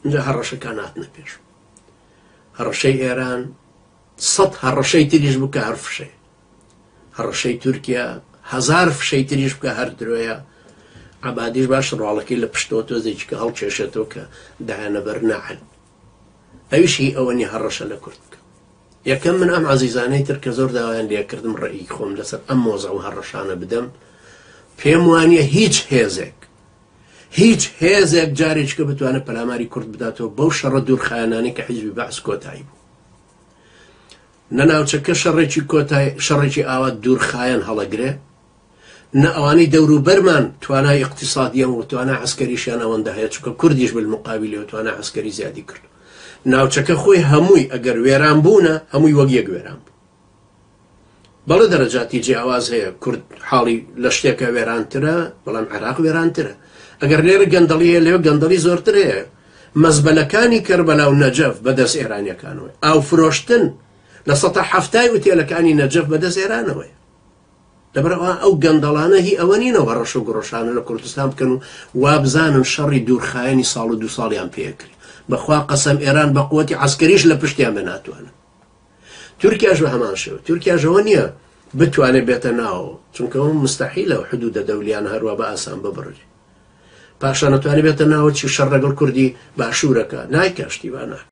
اینجا هەڕەشەکان هاتنە پێش. هەڕەشەی ئێران 100 هەڕەشەی تریش بکە هەر فشەی، هەڕەشەی تورکیا 1000 فشەی تریش بکە هەر درۆیە. عەبادیش باش ڕواڵەکەی لە پشتەوە تۆزێکی کە هەڵکێشێتەوە کە دایانە بەر ناحن. ئەویشی ئەوە نی هەڕەشە لە کورد بکە. یەکەم من ئەم عەزیزانەی تر کە زۆر داوایان لێکردم ڕێی خۆم لەسەر ئەم مۆزە و هەڕەشانە بدەم، پێم وانییە هیچ هێزێک جارێککە بتوانێت پەلاماری کورد بداتەوە بەو شەڕە دوورخایەنانەی کە حیزبی بەعس کۆتایی بوو. نەناوچەکە شەڕێکی ئاوا دوورخایەن هەڵەگرێ، نە ئەوانەی دەوروبەرمان توانای اقتصادیان و توانای عەسکەریشیان ئەوەندە هەیە، چونکە کوردیش بالمقابلەوە توانای عەسکەری زیادی کرد. ناوچەکە خۆی هەمووی ئەگەر وێران بوونە هەمووی وەک یەک وێران بوو. بەڵێ دەرەجاتی جیاواز هەیە، کورد حاڵی لە شتێکە وێرانترە، بەڵام عێراق وێرانترە. ئەگەر لێرە گەندەڵی هەیە، لێوە گەندەڵی زۆرتر هەیە. مەزبەلەکانی کەربەلا و نەجەف بەدەست ئێرانیەکانەوەی، ئاو فرۆشتن لە 170 ئوتێلەکانی نەجەف بەدەست ئێرانەوەی. لەبەرەوە ئەو گەندەڵانە هی ئەوە نینەوە ڕەش و گڕۆشانە لە کوردستان بکەن و وابزانن شەڕی دوورخایەنی ساڵ و 2 ساڵیان پێکری. بەخوا قەسەم ئێران بە قووەتی عەسکەریش لە پشتیان بە ناتوانن. تورکیاش بە هەمان شێوە. تورکیاش ئەوە نییە بتوانێت بێتە ناوەوە، چونکە ئەو مستەحیلە حدودە دەولیان هەروە بە ئاسان ببڕێ. پاشان نەتوانێت بێتە ناوە چی شەڕ لەگەڵ کوردی باشوورەکە نایکە شتیوانە.